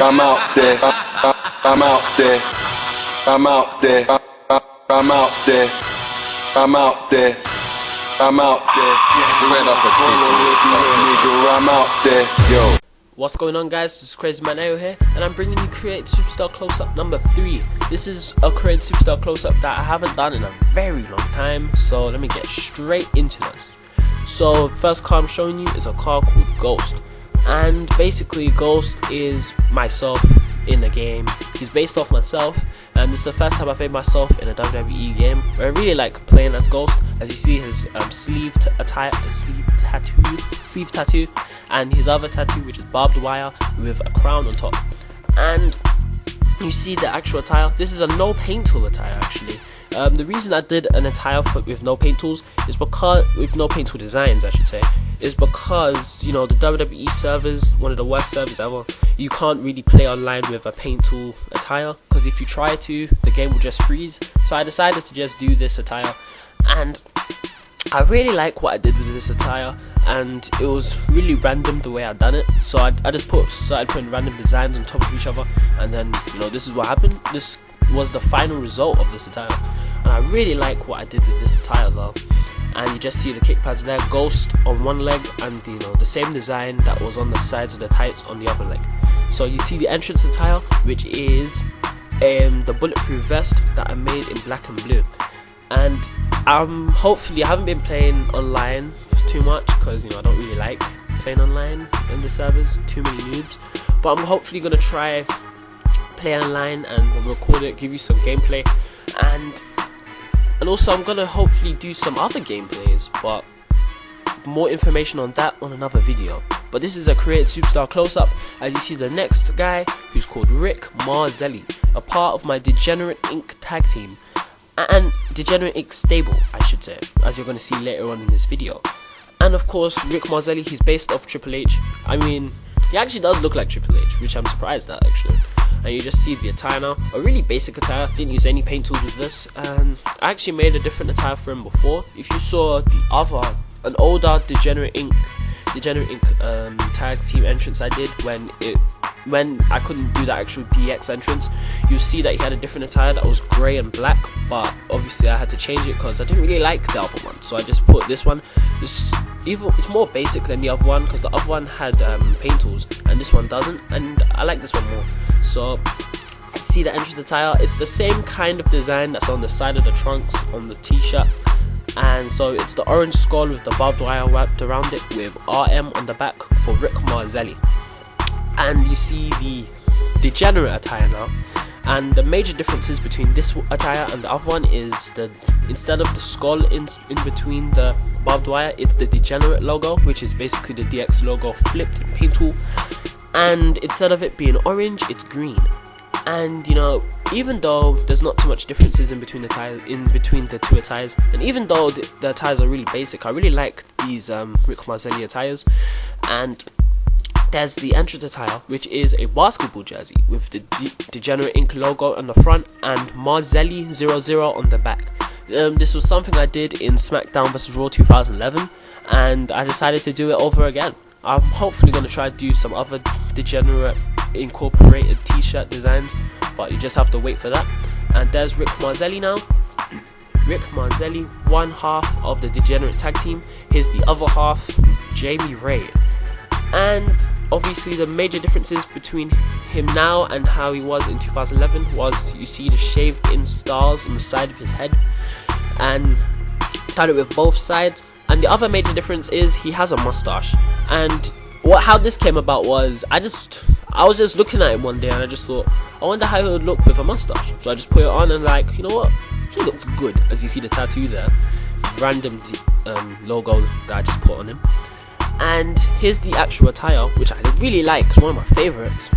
I'm out there. I'm out there. I'm out there. I'm out there. I'm out there. I'm out there. Red up a nigga. I'm out there. Yo. What's going on, guys? This is Krazymanayo here, and I'm bringing you Create Superstar Close-Up number 3. This is a Create Superstar Close-Up that I haven't done in a very long time, so let me get straight into this. So, first car I'm showing you is a car called Ghost, and basically Ghost is myself in the game. He's based off myself, and this is the first time I've made myself in a WWE game, where I really like playing as Ghost. As you see, his sleeve tattoo, and his other tattoo, which is barbed wire with a crown on top. And you see the actual attire. This is a no paint tool attire, actually. The reason I did an attire with no paint tools is because, with no paint tool designs I should say, is because, you know, the WWE servers, one of the worst servers ever, you can't really play online with a paint tool attire, because if you try to, the game will just freeze. So I decided to just do this attire, and I really like what I did with this attire, and it was really random the way I done it. So I just started putting random designs on top of each other, and then, you know, this is what happened. This was the final result of this attire, and I really like what I did with this attire though. And you just see the kick pads there, Ghost on one leg, and you know, the same design that was on the sides of the tights on the other leg. So you see the entrance attire, which is the bulletproof vest that I made in black and blue. And hopefully I haven't been playing online too much, because, you know, I don't really like playing online in the servers, too many noobs. But I'm hopefully gonna try play online and record it, give you some gameplay, and also I'm gonna hopefully do some other gameplays, but more information on that on another video. But this is a Create Superstar Close-Up. As you see, the next guy, who's called Rick Marzelli, a part of my Degenerate Inc tag team, and Degenerate Inc stable, I should say, as you're gonna see later on in this video. And of course, Rick Marzelli, he's based off Triple H. I mean, he actually does look like Triple H, which I'm surprised at actually. And you just see the attire now, a really basic attire, didn't use any paint tools with this, and I actually made a different attire for him before. If you saw an older Degenerate Inc tag team entrance I did when I couldn't do the actual DX entrance, you see that he had a different attire that was grey and black, but obviously I had to change it because I didn't really like the other one, so I just put this one. It's more basic than the other one, because the other one had paint tools and this one doesn't, and I like this one more. So see the entrance attire, it's the same kind of design that's on the side of the trunks on the t-shirt, and so it's the orange skull with the barbed wire wrapped around it with RM on the back for Rick Marzelli. And you see the Degenerate attire now, and the major differences between this attire and the other one is that instead of the skull in between the barbed wire, it's the Degenerate logo, which is basically the DX logo flipped in paint tool. And instead of it being orange, it's green. And you know, even though there's not too much differences in between the two attires, and even though the attires are really basic, I really like these Rick Marzelli attires. And there's the entrance attire, which is a basketball jersey with the Degenerate Inc logo on the front and Marzelli 00 on the back. This was something I did in SmackDown vs Raw 2011, and I decided to do it over again. I'm hopefully going to try to do some other Degenerate incorporated t-shirt designs, but you just have to wait for that. And there's Rick Marzelli now. Rick Marzelli, one half of the Degenerate tag team. Here's the other half, Jamie Ray. And obviously the major differences between him now and how he was in 2011 was, you see the shaved in stars on the side of his head, and done it with both sides. And the other major difference is he has a mustache. And how this came about was, I was just looking at him one day and I just thought, I wonder how he would look with a mustache. So I just put it on and like, you know what, he looks good. As you see the tattoo there, random logo that I just put on him. And here's the actual attire, which I really like, it's one of my favorites.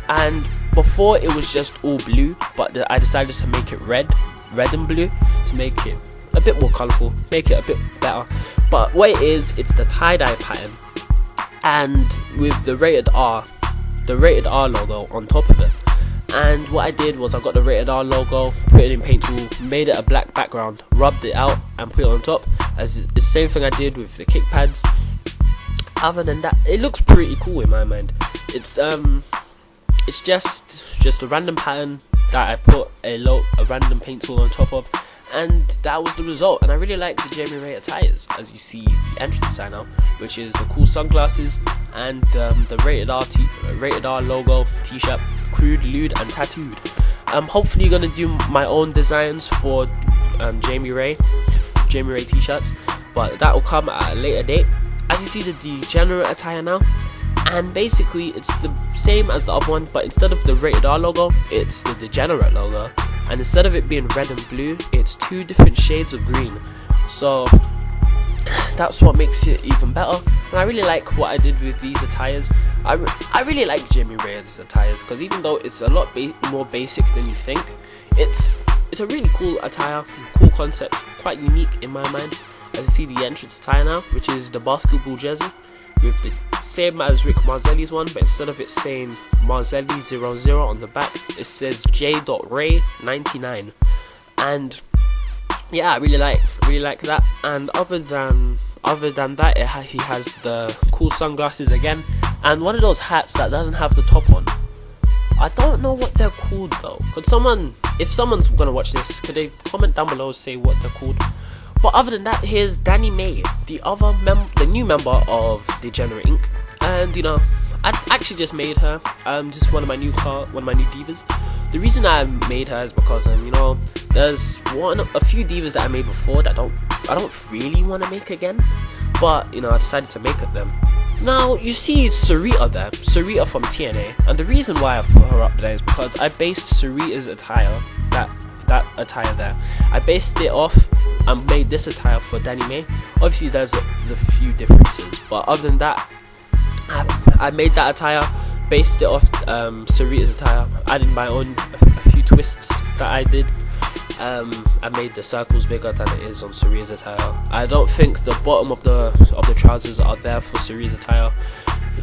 And before it was just all blue, but I decided to make it red and blue, to make it a bit more colourful, make it a bit better. But what it is, it's the tie-dye pattern, and with the rated R logo on top of it. And what I did was I got the rated R logo, put it in paint tool, made it a black background, rubbed it out and put it on top. As the same thing I did with the kick pads. Other than that, it looks pretty cool in my mind. It's it's just a random pattern that I put a random paint tool on top of, and that was the result. And I really like the Jamie Ray attires, as you see the entrance design now, which is the cool sunglasses and the rated R logo t-shirt, crude, lewd and tattooed. I'm hopefully gonna do my own designs for Jamie Ray t-shirts, but that will come at a later date. As you see the Degenerate attire now, and basically it's the same as the other one, but instead of the rated R logo, it's the Degenerate logo, and instead of it being red and blue, it's 2 different shades of green. So that's what makes it even better, and I really like what I did with these attires. I really like Jamie Ray's attires, because even though it's a lot more basic than you think, it's a really cool attire, cool concept, quite unique in my mind. As you see the entrance attire now, which is the basketball jersey, with the same as Rick Marzelli's one, but instead of it saying Marzelli 00 on the back, it says J.Ray 99. And yeah, I really like that. And other than that, he has the cool sunglasses again, and one of those hats that doesn't have the top on. I don't know what they're called though. If someone's gonna watch this, could they comment down below, say what they're called? But other than that, here's Danni May, the new member of Degenerate Inc. And you know, I actually just made her just one of my new divas. The reason I made her is because you know, there's a few divas that I made before that I don't really want to make again, but you know, I decided to make them. Now you see Sarita there, Sarita from TNA, and the reason why I put her up there is because I based Sarita's attire, that attire there, I based it off and made this attire for Danni May. Obviously there's the few differences, but other than that, I made that attire, based it off Sarita's attire, added my own a few twists that I did. I made the circles bigger than it is on Sarita's attire. I don't think the bottom of the trousers are there for Sarita's attire,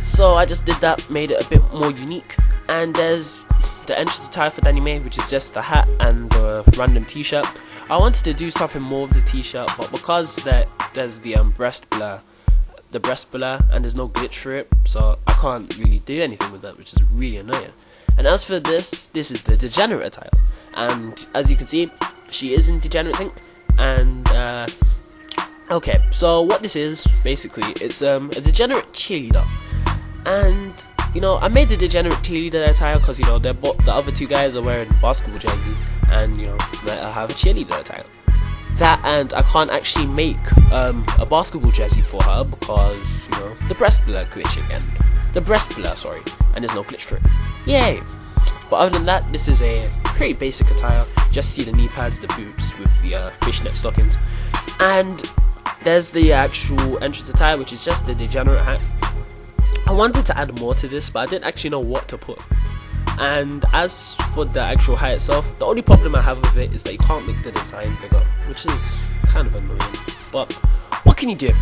so I just did that, made it a bit more unique. And there's the entrance attire for Danni May, which is just the hat and the random t-shirt. I wanted to do something more with the t-shirt, but because there's the breast blur, and there's no glitch for it, so I can't really do anything with that, which is really annoying. And as for this is the Degenerate attire, and as you can see, she is in Degenerate Inc. And okay, so what this is basically, it's a Degenerate cheerleader, and you know, I made the Degenerate cheerleader attire because you know the other 2 guys are wearing basketball jerseys, and you know, I have a cheerleader attire. That, and I can't actually make a basketball jersey for her because you know, the breast blur glitch again. Sorry, and there's no glitch for it. Yay! But other than that, this is a pretty basic attire. Just see the knee pads, the boots with the fishnet stockings, and there's the actual entrance attire, which is just the Degenerate hat. I wanted to add more to this, but I didn't actually know what to put. And as for the actual hat itself, the only problem I have with it is that you can't make the design bigger, which is kind of annoying, but what can you do?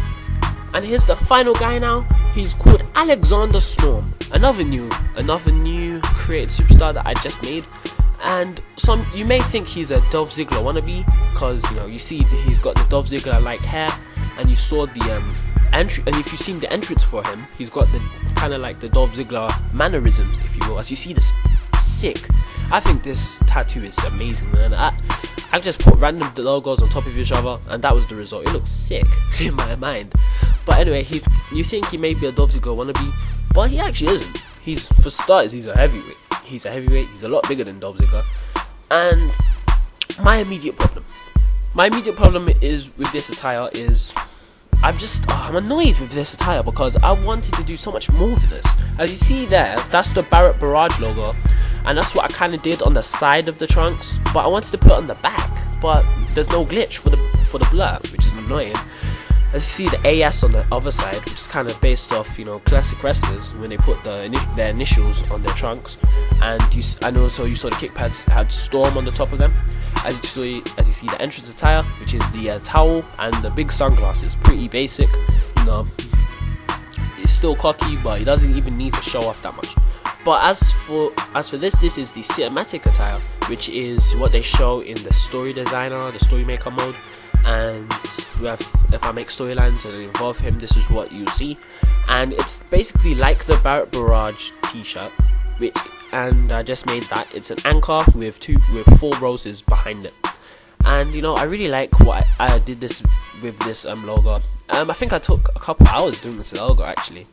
And here's the final guy now. He's called Alexander Storm, another new created superstar that I just made. And you may think he's a Dolph Ziggler wannabe, because you know, you see he's got the Dolph Ziggler like hair, and you saw the entry, and if you've seen the entrance for him, he's got the kind of like the Dolph Ziggler mannerisms, if you will. As you see this, sick. I think this tattoo is amazing, man. I just put random logos on top of each other, and that was the result. It looks sick in my mind. But anyway, you think he may be a Dolph Ziggler wannabe, but he actually isn't. For starters, he's a heavyweight. He's a lot bigger than Dolph Ziggler. And my immediate problem is with this attire is I'm annoyed with this attire because I wanted to do so much more with this. As you see there, that's the Barrett Barrage logo, and that's what I kind of did on the side of the trunks, but I wanted to put it on the back, but there's no glitch for the blur, which is annoying. As you see the AS on the other side, which is kind of based off, you know, classic wrestlers when they put their initials on their trunks, and also you saw the kick pads had Storm on the top of them. As you see the entrance attire, which is the towel and the big sunglasses, pretty basic, you know. It's still cocky, but he doesn't even need to show off that much. But as for this is the cinematic attire, which is what they show in the story designer, the story maker mode. And if I make storylines and involve him, this is what you see. And it's basically like the Barrett Barrage t-shirt, which and I just made that. It's an anchor with 4 roses behind it. And you know, I really like what I did this with this logo. I think I took a couple hours doing this logo actually,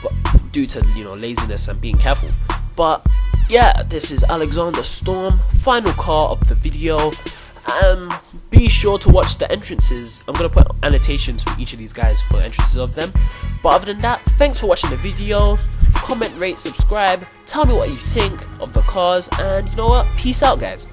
but due to, you know, laziness and being careful. But yeah, this is Alexander Storm, final car of the video. Be sure to watch the entrances. I'm gonna put annotations for each of these guys for entrances of them. But other than that, thanks for watching the video. Comment, rate, subscribe, tell me what you think of the cars, and you know what, peace out guys.